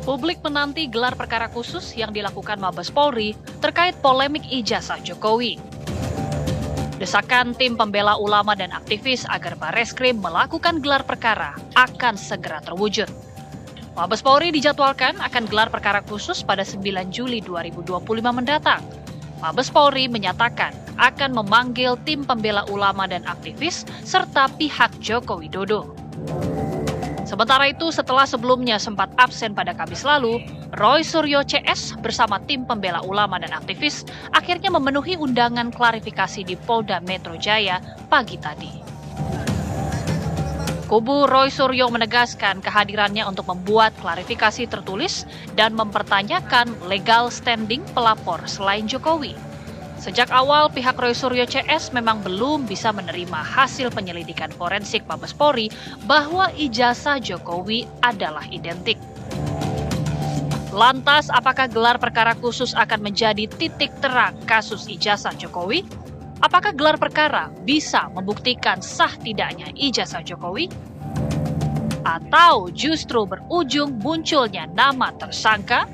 Publik menanti gelar perkara khusus yang dilakukan Mabes Polri terkait polemik ijazah Jokowi. Desakan tim pembela ulama dan aktivis agar Barreskrim melakukan gelar perkara akan segera terwujud. Mabes Polri dijadwalkan akan gelar perkara khusus pada 9 Juli 2025 mendatang. Mabes Polri menyatakan akan memanggil tim pembela ulama dan aktivis serta pihak Joko Widodo. Sementara itu, setelah sebelumnya sempat absen pada Kamis lalu, Roy Suryo CS bersama tim pembela ulama dan aktivis akhirnya memenuhi undangan klarifikasi di Polda Metro Jaya pagi tadi. Kubu Roy Suryo menegaskan kehadirannya untuk membuat klarifikasi tertulis dan mempertanyakan legal standing pelapor selain Jokowi. Sejak awal, pihak Roy Suryo CS memang belum bisa menerima hasil penyelidikan forensik Mabes Polri bahwa ijazah Jokowi adalah identik. Lantas, apakah gelar perkara khusus akan menjadi titik terang kasus ijazah Jokowi? Apakah gelar perkara bisa membuktikan sah tidaknya ijazah Jokowi? Atau justru berujung munculnya nama tersangka?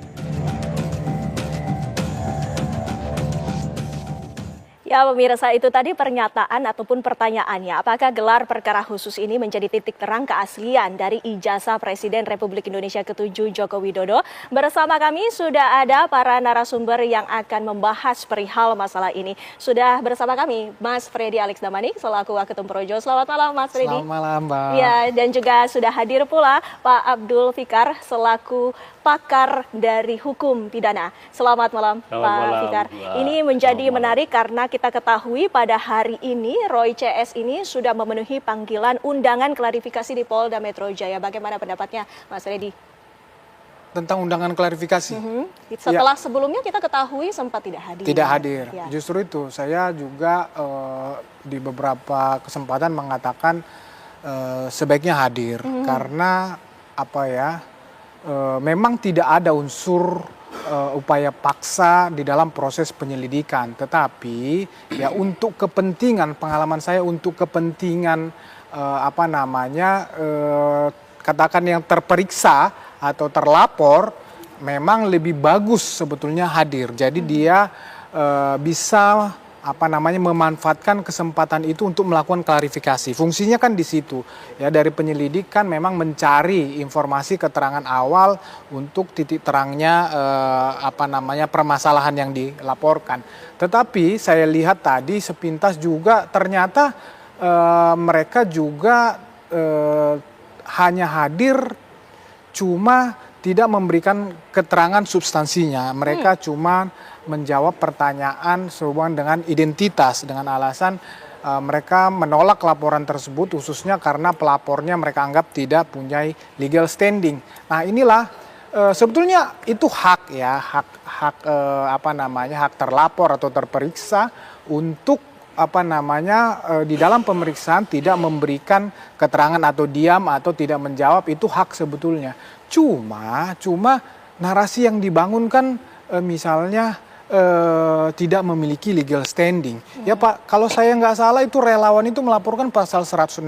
Ya, pemirsa, itu tadi pernyataan ataupun pertanyaannya. Apakah gelar perkara khusus ini menjadi titik terang keaslian dari ijazah Presiden Republik Indonesia ke-7 Joko Widodo? Bersama kami sudah ada para narasumber yang akan membahas perihal masalah ini. Sudah bersama kami Mas Freddy Alex Damanik selaku Waketum Projo. Selamat malam, Mas Freddy. Selamat malam, Mbak. Ya, dan juga sudah hadir pula Pak Abdul Fikar selaku pakar dari hukum pidana. Selamat malam, Pak Fikar. Ini menjadi menarik karena kita ketahui pada hari ini Roy CS ini sudah memenuhi panggilan undangan klarifikasi di Polda Metro Jaya. Bagaimana pendapatnya, Mas Reddy? Tentang undangan klarifikasi? Setelah sebelumnya kita ketahui sempat tidak hadir. Tidak hadir. Ya. Justru itu saya juga di beberapa kesempatan mengatakan sebaiknya hadir karena apa ya? Memang tidak ada unsur upaya paksa di dalam proses penyelidikan, tetapi ya untuk kepentingan pengalaman saya untuk kepentingan katakan yang terperiksa atau terlapor memang lebih bagus sebetulnya hadir. Jadi dia bisa memanfaatkan kesempatan itu untuk melakukan klarifikasi. Fungsinya kan di situ. Ya, dari penyelidik kan memang mencari informasi keterangan awal untuk titik terangnya permasalahan yang dilaporkan. Tetapi saya lihat tadi sepintas juga ternyata mereka juga hanya hadir cuma tidak memberikan keterangan substansinya. Mereka cuma menjawab pertanyaan sehubungan dengan identitas dengan alasan mereka menolak laporan tersebut khususnya karena pelapornya mereka anggap tidak punya legal standing. Nah, inilah sebetulnya itu hak ya, hak terlapor atau terperiksa untuk di dalam pemeriksaan tidak memberikan keterangan atau diam atau tidak menjawab, itu hak sebetulnya. Cuma narasi yang dibangun kan misalnya tidak memiliki legal standing. Ya Pak, kalau saya nggak salah itu relawan itu melaporkan pasal 160.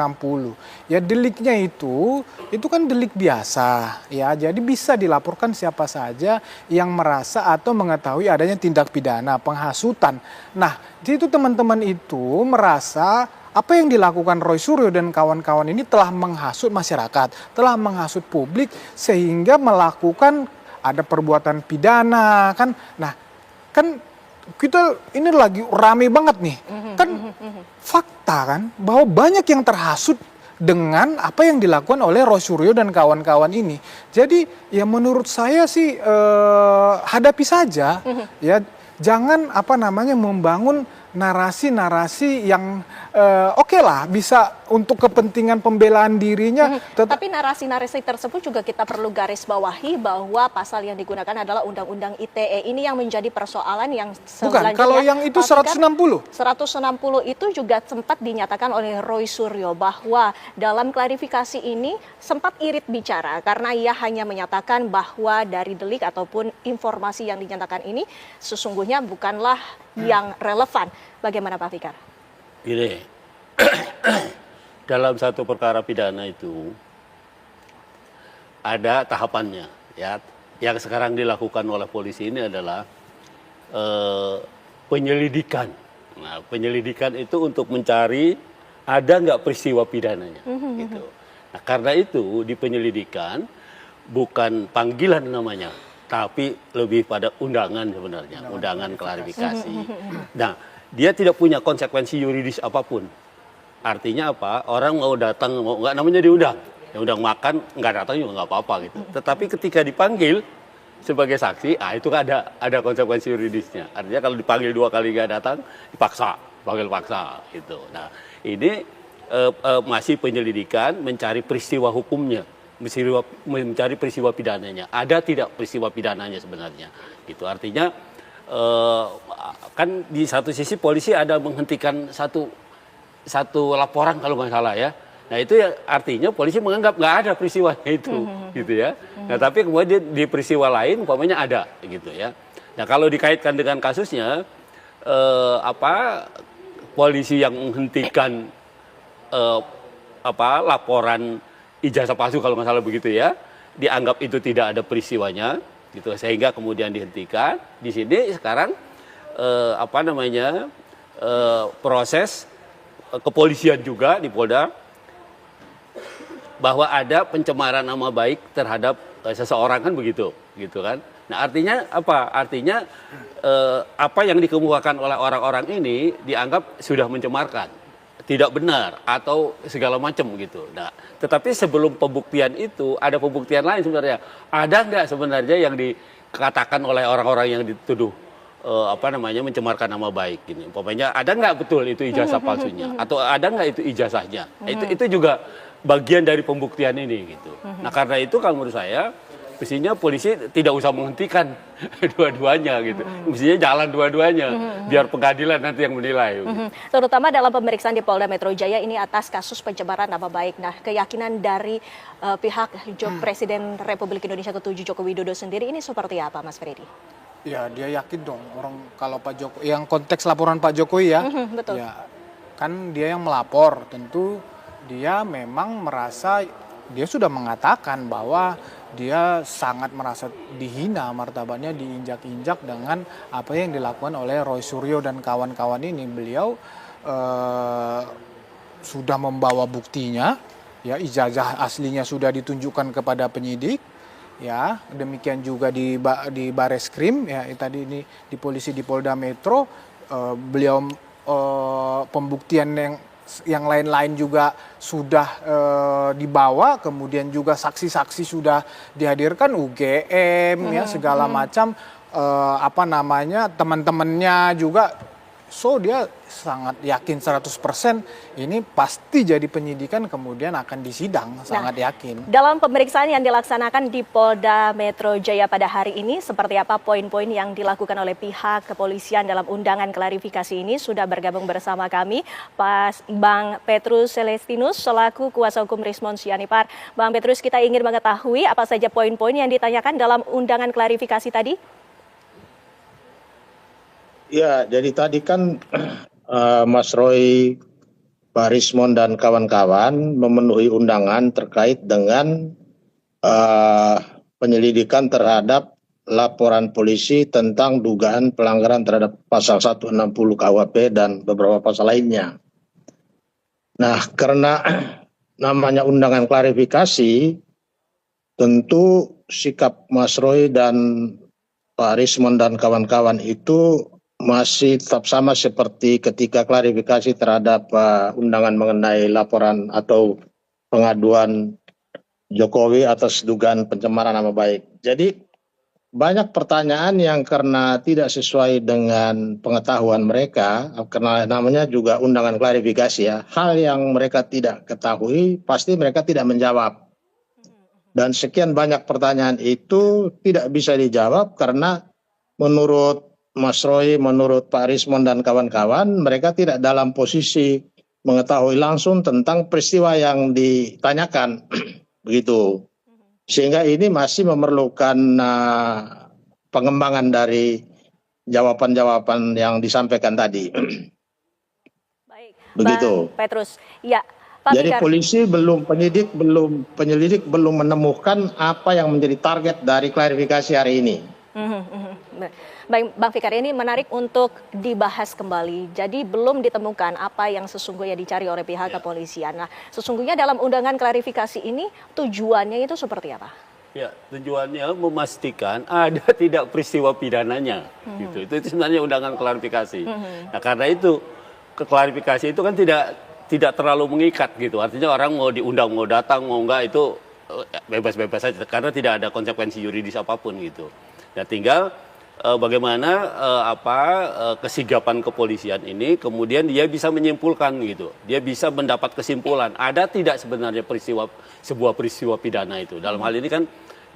Ya deliknya itu kan delik biasa. Ya jadi bisa dilaporkan siapa saja yang merasa atau mengetahui adanya tindak pidana penghasutan. Nah, di situ teman-teman itu merasa apa yang dilakukan Roy Suryo dan kawan-kawan ini telah menghasut masyarakat, telah menghasut publik sehingga melakukan ada perbuatan pidana kan. Nah, kan kita ini lagi rame banget nih. Kan fakta kan bahwa banyak yang terhasut dengan apa yang dilakukan oleh Roy Suryo dan kawan-kawan ini. Jadi ya menurut saya sih hadapi saja ya, jangan membangun narasi-narasi yang oke lah bisa untuk kepentingan pembelaan dirinya. Tapi narasi-narasi tersebut juga kita perlu garis bawahi bahwa pasal yang digunakan adalah Undang-Undang ITE. Ini yang menjadi persoalan yang selanjutnya. Bukan, kalau yang itu 160. 160 itu juga sempat dinyatakan oleh Roy Suryo bahwa dalam klarifikasi ini sempat irit bicara karena ia hanya menyatakan bahwa dari delik ataupun informasi yang dinyatakan ini sesungguhnya bukanlah yang relevan. Bagaimana Pak Fikar? Gini, dalam satu perkara pidana itu ada tahapannya, ya. yang sekarang dilakukan oleh polisi ini adalah penyelidikan. Nah, penyelidikan itu untuk mencari ada nggak peristiwa pidananya, gitu. Nah, karena itu di penyelidikan bukan panggilan namanya, tapi lebih pada undangan sebenarnya, undangan klarifikasi. Nah, dia tidak punya konsekuensi yuridis apapun. Artinya apa? Orang mau datang, mau nggak namanya diundang. Ya undang makan, nggak datang juga nggak apa-apa gitu. Tetapi ketika dipanggil sebagai saksi, itu kan ada konsekuensi yuridisnya. Artinya kalau dipanggil 2 kali nggak datang, dipaksa, panggil paksa gitu. Nah, ini masih penyelidikan mencari peristiwa hukumnya, mencari peristiwa pidananya. Ada tidak peristiwa pidananya sebenarnya? Gitu. Artinya kan di satu sisi polisi ada menghentikan satu laporan kalau nggak salah ya. Nah itu ya artinya polisi menganggap nggak ada peristiwanya itu, gitu ya. Nah tapi kemudian di peristiwa lain, umpamanya ada, gitu ya. Nah kalau dikaitkan dengan kasusnya, polisi yang menghentikan laporan ijazah palsu kalau nggak salah begitu ya, dianggap itu tidak ada peristiwanya, gitu sehingga kemudian dihentikan. Di sini sekarang proses kepolisian juga di Polda bahwa ada pencemaran nama baik terhadap seseorang kan begitu, gitu kan. Nah artinya apa? Artinya apa yang dikemukakan oleh orang-orang ini dianggap sudah mencemarkan, tidak benar atau segala macam gitu. Nah, tetapi sebelum pembuktian itu ada pembuktian lain sebenarnya. Ada nggak sebenarnya yang dikatakan oleh orang-orang yang dituduh mencemarkan nama baik gini. Umpamanya ada nggak betul itu ijazah palsunya atau ada nggak itu ijazahnya. Itu juga bagian dari pembuktian ini gitu. Nah, karena itu kalau menurut saya mestinya polisi tidak usah menghentikan dua-duanya gitu. Mestinya jalan dua-duanya biar pengadilan nanti yang menilai. Terutama dalam pemeriksaan di Polda Metro Jaya ini atas kasus pencemaran nama baik. Nah, keyakinan dari pihak Presiden Republik Indonesia ke-7 Joko Widodo sendiri ini seperti apa, Mas Freddy? Ya dia yakin dong orang kalau Pak Jokowi, yang konteks laporan Pak Jokowi ya, betul. Ya kan dia yang melapor, tentu dia memang merasa, dia sudah mengatakan bahwa dia sangat merasa dihina, martabatnya diinjak-injak dengan apa yang dilakukan oleh Roy Suryo dan kawan-kawan ini. Beliau sudah membawa buktinya, ya ijazah aslinya sudah ditunjukkan kepada penyidik. Ya, demikian juga di Bareskrim ya, tadi ini di polisi di Polda Metro, beliau pembuktian yang lain-lain juga sudah dibawa, kemudian juga saksi-saksi sudah dihadirkan, UGM ya segala macam teman-temannya juga. So dia sangat yakin 100% ini pasti jadi penyidikan kemudian akan disidang, sangat yakin. Dalam pemeriksaan yang dilaksanakan di Polda Metro Jaya pada hari ini, seperti apa poin-poin yang dilakukan oleh pihak kepolisian dalam undangan klarifikasi ini? Sudah bergabung bersama kami Bang Petrus Celestinus selaku kuasa hukum Rismon Sianipar. Bang Petrus, kita ingin mengetahui apa saja poin-poin yang ditanyakan dalam undangan klarifikasi tadi? Ya, jadi tadi kan Mas Roy, Pak Rismon dan kawan-kawan memenuhi undangan terkait dengan penyelidikan terhadap laporan polisi tentang dugaan pelanggaran terhadap pasal 160 KUHP dan beberapa pasal lainnya. Nah, karena namanya undangan klarifikasi, tentu sikap Mas Roy dan Pak Rismon dan kawan-kawan itu masih tetap sama seperti ketika klarifikasi terhadap undangan mengenai laporan atau pengaduan Jokowi atas dugaan pencemaran nama baik. Jadi banyak pertanyaan yang karena tidak sesuai dengan pengetahuan mereka, karena namanya juga undangan klarifikasi ya, hal yang mereka tidak ketahui pasti mereka tidak menjawab. Dan sekian banyak pertanyaan itu tidak bisa dijawab karena menurut Mas Roy, menurut Pak Rismon dan kawan-kawan, mereka tidak dalam posisi mengetahui langsung tentang peristiwa yang ditanyakan, begitu. Sehingga ini masih memerlukan pengembangan dari jawaban-jawaban yang disampaikan tadi. Baik, begitu. Bang Petrus. Ya, Jadi Fikar. penyelidik belum menemukan apa yang menjadi target dari klarifikasi hari ini. Baik, Bang Fikar, ini menarik untuk dibahas kembali. Jadi belum ditemukan apa yang sesungguhnya dicari oleh pihak kepolisian. Nah, sesungguhnya dalam undangan klarifikasi ini tujuannya itu seperti apa? Ya, tujuannya memastikan ada tidak peristiwa pidananya. Gitu. Itu sebenarnya undangan klarifikasi. Nah, karena itu klarifikasi itu kan tidak terlalu mengikat gitu. Artinya orang mau diundang, mau datang, mau enggak itu bebas-bebas saja karena tidak ada konsekuensi yuridis apapun gitu. Nah, tinggal bagaimana kesigapan kepolisian ini kemudian dia bisa menyimpulkan gitu. Dia bisa mendapat kesimpulan ada tidak sebenarnya sebuah peristiwa pidana itu. Dalam hal ini kan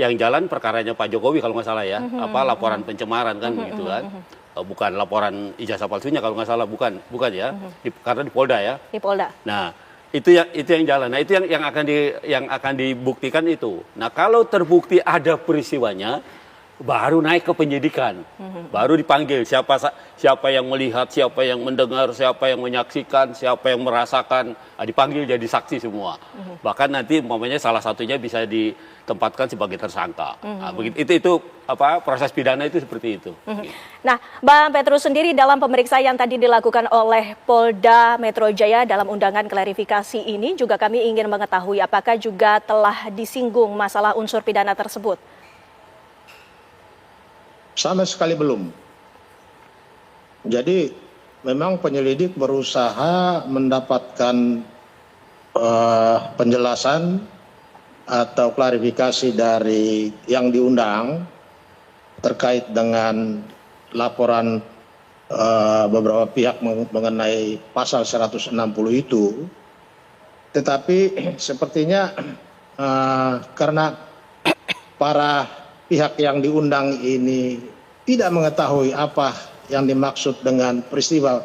yang jalan perkaranya Pak Jokowi kalau nggak salah ya, laporan pencemaran kan begitu kan. Bukan laporan ijazah palsunya kalau nggak salah, bukan ya. Karena di Polda ya. Di Polda. Nah, itu yang jalan. Nah, itu yang akan dibuktikan itu. Nah, kalau terbukti ada peristiwanya baru naik ke penyidikan, baru dipanggil siapa yang melihat, siapa yang mendengar, siapa yang menyaksikan, siapa yang merasakan, dipanggil jadi saksi semua. Bahkan nanti umpamanya salah satunya bisa ditempatkan sebagai tersangka. Nah, itu proses pidana itu seperti itu. Nah, Bang Petrus sendiri dalam pemeriksaan yang tadi dilakukan oleh Polda Metro Jaya dalam undangan klarifikasi ini juga kami ingin mengetahui apakah juga telah disinggung masalah unsur pidana tersebut. Sama sekali belum. Jadi memang penyelidik berusaha mendapatkan penjelasan atau klarifikasi dari yang diundang terkait dengan laporan beberapa pihak mengenai pasal 160 itu. Tetapi sepertinya karena para pihak yang diundang ini tidak mengetahui apa yang dimaksud dengan peristiwa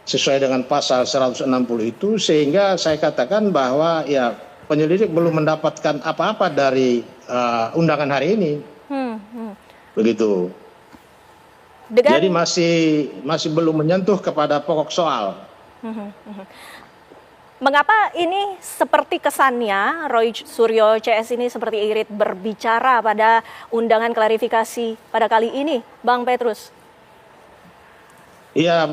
sesuai dengan pasal 160 itu, sehingga saya katakan bahwa ya penyelidik belum mendapatkan apa-apa dari undangan hari ini. Begitu. Jadi masih belum menyentuh kepada pokok soal. Mengapa ini seperti kesannya Roy Suryo CS ini seperti irit berbicara pada undangan klarifikasi pada kali ini, Bang Petrus? Ya,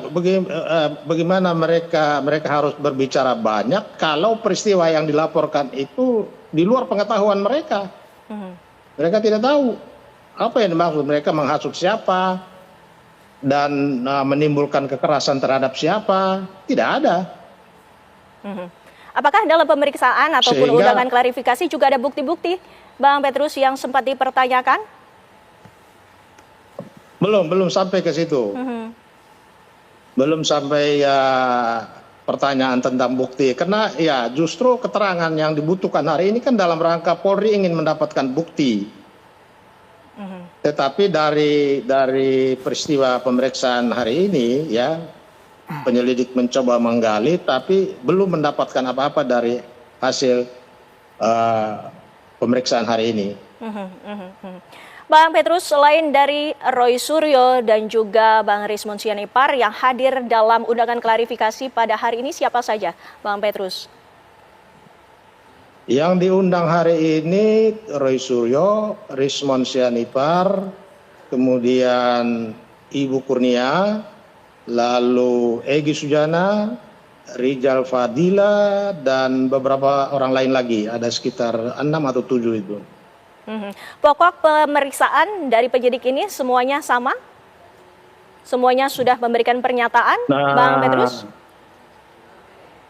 bagaimana mereka harus berbicara banyak kalau peristiwa yang dilaporkan itu di luar pengetahuan mereka. Mereka tidak tahu apa yang dimaksud, mereka menghasut siapa dan menimbulkan kekerasan terhadap siapa, tidak ada. Apakah dalam pemeriksaan ataupun undangan klarifikasi juga ada bukti-bukti, Bang Petrus, yang sempat dipertanyakan? Belum sampai ke situ. Belum sampai pertanyaan tentang bukti. Karena ya justru keterangan yang dibutuhkan hari ini kan dalam rangka Polri ingin mendapatkan bukti. Tetapi dari peristiwa pemeriksaan hari ini ya, penyelidik mencoba menggali tapi belum mendapatkan apa-apa dari hasil pemeriksaan hari ini. Bang Petrus, selain dari Roy Suryo dan juga Bang Rismon Sianipar yang hadir dalam undangan klarifikasi pada hari ini, siapa saja, Bang Petrus? Yang diundang hari ini Roy Suryo, Rismon Sianipar, kemudian Ibu Kurnia, lalu Egy Sujana, Rijal Fadila, dan beberapa orang lain lagi. Ada sekitar 6 atau 7 itu. Pokok pemeriksaan dari penyidik ini semuanya sama? Semuanya sudah memberikan pernyataan, Bang Petrus?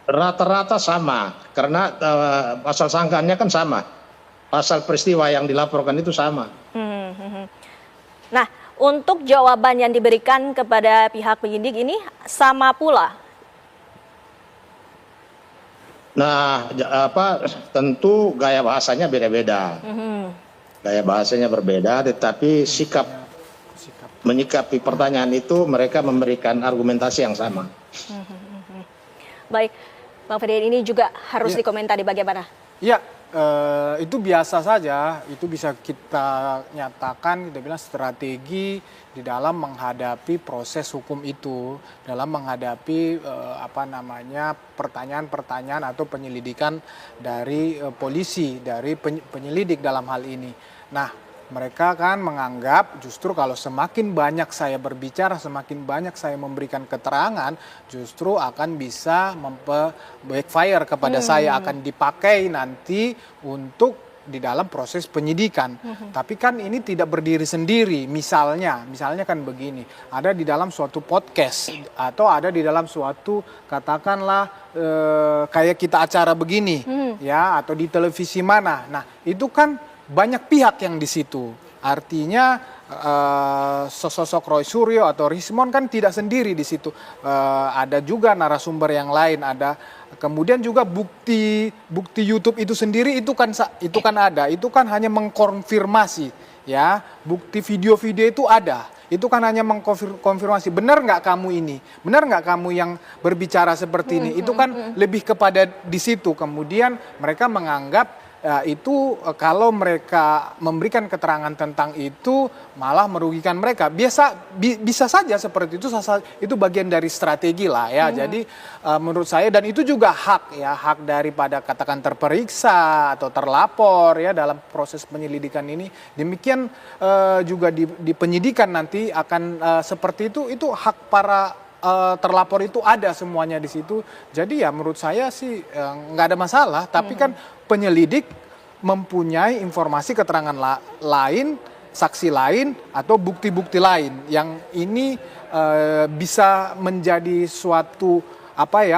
Rata-rata sama, karena pasal sangkaannya kan sama. Pasal peristiwa yang dilaporkan itu sama. Nah, untuk jawaban yang diberikan kepada pihak penyidik ini sama pula? Nah, tentu gaya bahasanya beda-beda. Gaya bahasanya berbeda, tetapi menyikapi pertanyaan itu mereka memberikan argumentasi yang sama. Baik, Bang Ferdian, ini juga harus dikomentari bagaimana? Ya, itu biasa saja, itu bisa kita nyatakan, kita bilang strategi di dalam menghadapi proses hukum itu, dalam menghadapi pertanyaan-pertanyaan atau penyelidikan dari polisi, dari penyelidik dalam hal ini. Nah, mereka kan menganggap justru kalau semakin banyak saya berbicara, semakin banyak saya memberikan keterangan, justru akan bisa backfire kepada saya, akan dipakai nanti untuk di dalam proses penyidikan. Tapi kan ini tidak berdiri sendiri. Misalnya kan begini, ada di dalam suatu podcast atau ada di dalam suatu katakanlah kayak kita acara begini, ya, atau di televisi mana. Nah, itu kan banyak pihak yang di situ. Artinya sosok Roy Suryo atau Rismon kan tidak sendiri di situ. Ada juga narasumber yang lain, ada kemudian juga bukti YouTube itu sendiri itu kan ada. Itu kan hanya mengkonfirmasi, ya. Bukti video-video itu ada. Itu kan hanya mengkonfirmasi, benar nggak kamu ini, benar nggak kamu yang berbicara seperti ini. Itu kan lebih kepada di situ. Kemudian mereka menganggap itu kalau mereka memberikan keterangan tentang itu malah merugikan mereka. Bisa saja seperti itu bagian dari strategi lah, ya. Jadi menurut saya, dan itu juga hak daripada katakan terperiksa atau terlapor, ya, dalam proses penyelidikan ini. Demikian juga di penyidikan nanti akan seperti itu hak para terlapor itu ada semuanya di situ. Jadi ya menurut saya sih nggak ada masalah. Tapi kan penyelidik mempunyai informasi, keterangan lain, saksi lain, atau bukti-bukti lain yang ini bisa menjadi suatu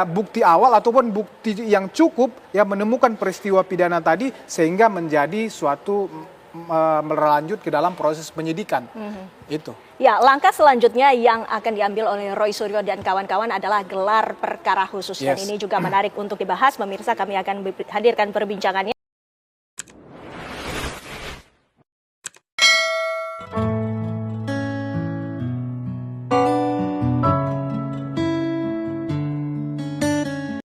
bukti awal ataupun bukti yang cukup ya menemukan peristiwa pidana tadi sehingga menjadi suatu melanjut ke dalam proses penyidikan. Itu. Ya, langkah selanjutnya yang akan diambil oleh Roy Suryo dan kawan-kawan adalah gelar perkara khusus. Dan ini juga menarik untuk dibahas. Pemirsa, kami akan hadirkan perbincangannya.